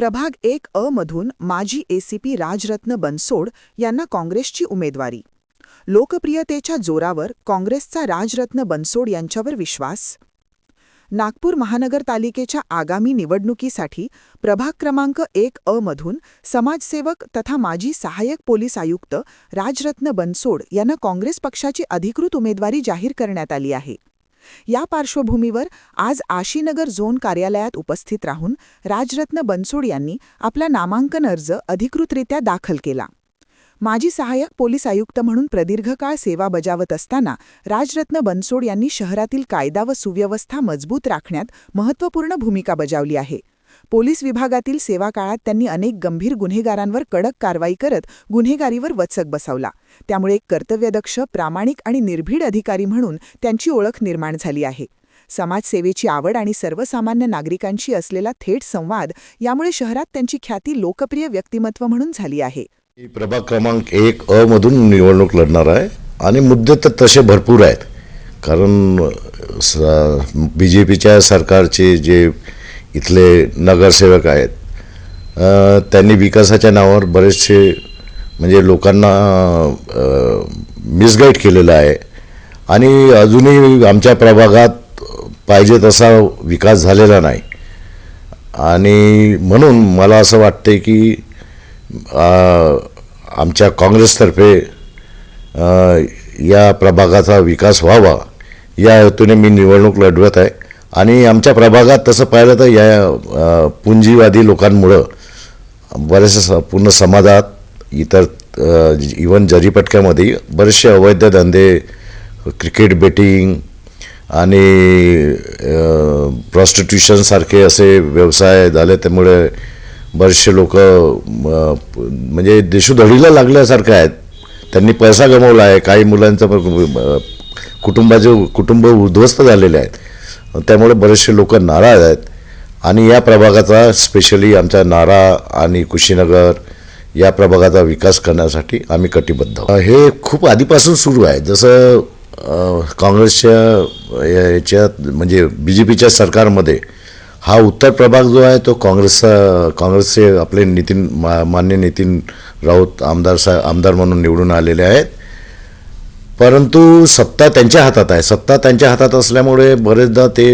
प्रभाग 1 मधून माजी एसीपी राजरत्न बनसोड यांना काँग्रेसची उमेदवारी. लोकप्रियतेच्या जोरावर काँग्रेसचा राजरत्न बनसोड यांच्यावर विश्वास. नागपूर महानगरपालिकेच्या आगामी निवडणुकीसाठी प्रभाग क्रमांक 1 मधून समाजसेवक तथा माजी सहाय्यक पोलीस आयुक्त राजरत्न बनसोड यांना काँग्रेस पक्षाची अधिकृत उमेदवारी जाहीर करण्यात आली आहे. या पार्श्वभूमीवर आज आशीनगर झोन कार्यालयात उपस्थित राहून राजरत्न बनसोड यांनी आपला नामांकन अर्ज अधिकृतरित्या दाखल केला. माजी सहाय्यक पोलीस आयुक्त म्हणून प्रदीर्घ काळ सेवा बजावत असताना राजरत्न बनसोड यांनी शहरातील कायदा व सुव्यवस्था मजबूत राखण्यात महत्त्वपूर्ण भूमिका बजावली आहे. पोलीस विभागातील सेवा काळात त्यांनी अनेक गंभीर गुन्हेगारांवर कडक कारवाई करत गुन्हेगारीवर वचक बसवला. त्यामुळे एक कर्तव्यदक्ष, प्रामाणिक आणि निर्भीड अधिकारी म्हणून त्यांची ओळख निर्माण झाली आहे. समाजसेवेची आवड आणि सर्वसामान्य नागरिकांशी असलेला थेट संवाद यामुळे शहरात त्यांची ख्याती लोकप्रिय व्यक्तिमत्व म्हणून झाली आहे. प्रभाग क्रमांक 1 मधून निवडणूक लढणार आहे आणि मुद्दे तर तसे भरपूर आहेत. कारण BJPच्या सरकारचे जे इथले नगरसेवक आहेत त्यांनी विकासाच्या नावावर बरेचसे म्हणजे लोकांना मिसगाईड केलेलं आहे आणि अजूनही आमच्या प्रभागात पाहिजे तसा विकास झालेला नाही. आणि म्हणून मला असं वाटते की आमच्या काँग्रेसतर्फे या प्रभागाचा विकास व्हावा या हेतूने मी निवडणूक लढवत आहे. आणि आमच्या प्रभागात तसं पाहिलं तर या पुंजीवादी लोकांमुळं बरेचसे पूर्ण समाजात इतर इवन जरीपटक्यामध्ये बरेचसे अवैध धंदे, क्रिकेट बेटिंग आणि प्रॉस्टिट्यूशनसारखे असे व्यवसाय झाले. त्यामुळे बरेचसे लोक म्हणजे देशोधडीला लागल्यासारखं आहेत. त्यांनी पैसा गमावला आहे. काही मुलांचं कुटुंब उद्ध्वस्त झालेले आहेत. त्यामुळे बरेचसे लोक नाराज आहेत आणि या प्रभागाचा स्पेशली आमच्या नारा आणि कुशीनगर या प्रभागाचा विकास करण्यासाठी आम्ही कटिबद्ध आहोत. हे खूप आधीपासून सुरू आहे. जसं काँग्रेसच्या याच्यात म्हणजे BJPच्या सरकारमध्ये हा उत्तर प्रभाग जो आहे तो काँग्रेसचे आपले मान्य नितीन राऊत आमदार म्हणून निवडून आलेले आहेत. परंतु सत्ता त्यांच्या हातात आहे. सत्ता त्यांच्या हातात असल्यामुळे बरेचदा ते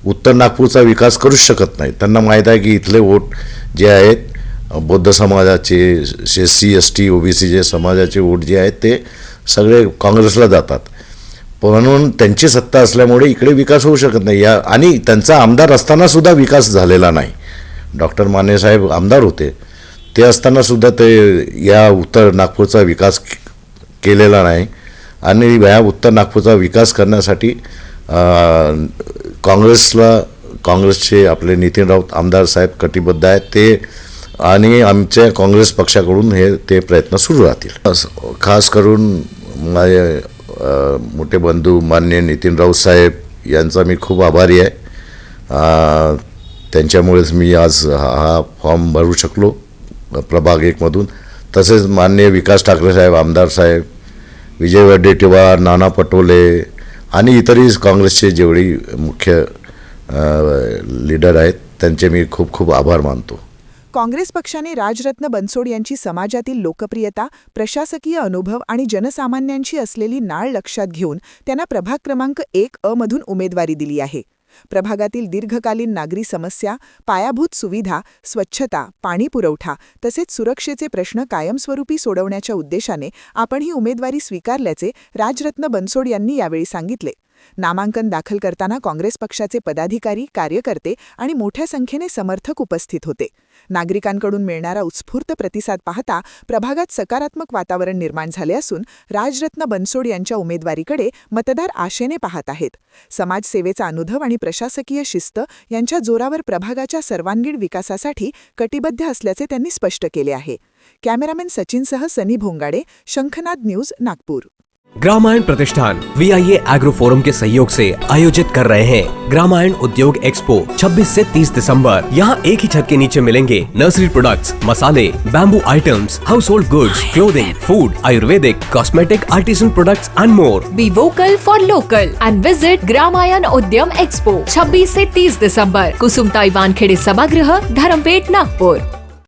उत्तर नागपूरचा विकास करूच शकत नाही. त्यांना माहीत आहे की इथले वोट जे आहेत बौद्ध समाजाचे, SC ST OBC जे समाजाचे वोट जे आहेत ते सगळे काँग्रेसला जातात. म्हणून त्यांची सत्ता असल्यामुळे इकडे विकास होऊ शकत नाही. आणि त्यांचा आमदार असतानासुद्धा विकास झालेला नाही. डॉक्टर माने साहेब आमदार होते, ते असतानासुद्धा ते या उत्तर नागपूरचा विकास केलेला नाही. आणि या उत्तर नागपूरचा विकास करण्यासाठी काँग्रेसचे आपले नितीन राऊत आमदार साहेब कटिबद्ध आहेत. ते आणि आमच्या काँग्रेस पक्षाकडून ते प्रयत्न सुरू राहतील. खास करून माझे मोठे बंधू मान्य नितीन राऊत साहेब यांचा मी खूप आभारी आहे. त्यांच्यामुळेच मी आज हा फॉर्म भरू शकलो प्रभाग 1 मधून. तसेच माननीय विकास ठाकरे साहेब, आमदार साहेब, विजय वडेट्टीवार, नाना पटोले आणि इतरही काँग्रेसचे जेवढी मुख्य लीडर आहेत त्यांचे मी खूप खूप आभार मानतो. काँग्रेस पक्षाने राजरत्न बनसोड यांची समाजातील लोकप्रियता, प्रशासकीय अनुभव आणि जनसामान्यांशी असलेली नाळ लक्षात घेऊन त्यांना प्रभाग क्रमांक 1 मधून उमेदवारी दिली आहे. प्रभागातील दीर्घकालीन नागरी समस्या, पायाभूत सुविधा, स्वच्छता, पाणी पुरवठा तसेच सुरक्षेचे प्रश्न कायमस्वरूपी सोडवण्याच्या उद्देशाने आपण ही उमेदवारी स्वीकारल्याचे राजरत्न बनसोड यांनी यावेळी सांगितले. नामांकन दाखल करताना काँग्रेस पक्षाचे पदाधिकारी, कार्यकर्ते आणि मोठ्या संख्येने समर्थक उपस्थित होते. नागरिकांकडून मिळणारा उत्स्फूर्त प्रतिसाद पाहता प्रभागात सकारात्मक वातावरण निर्माण झाले असून राजरत्न बनसोड यांच्या उमेदवारीकडे मतदार आशेने पाहत आहेत. समाजसेवेचा अनुभव आणि प्रशासकीय शिस्त यांच्या जोरावर प्रभागाच्या सर्वांगीण विकासासाठी कटिबद्ध असल्याचे त्यांनी स्पष्ट केले आहे. कॅमेरामॅन सचिनसह सनी भोंगाडे, शंखनाद न्यूज, नागपूर. ग्रामायण प्रतिष्ठान VIA एग्रो फोरम के सहयोग से आयोजित कर रहे हैं ग्रामायण उद्योग एक्सपो 26 से 30 दिसंबर। यहाँ एक ही छत के नीचे मिलेंगे नर्सरी प्रोडक्ट्स, मसाले, bamboo items, house hold goods, clothing, food, Ayurvedic, cosmetic, artisan products and more. Be vocal for local and visit Gramayan उद्यम एक्सपो 26 से 30 दिसंबर, कुसुम ताइवान खेड़े सभागृह, धर्मपेट, नागपुर।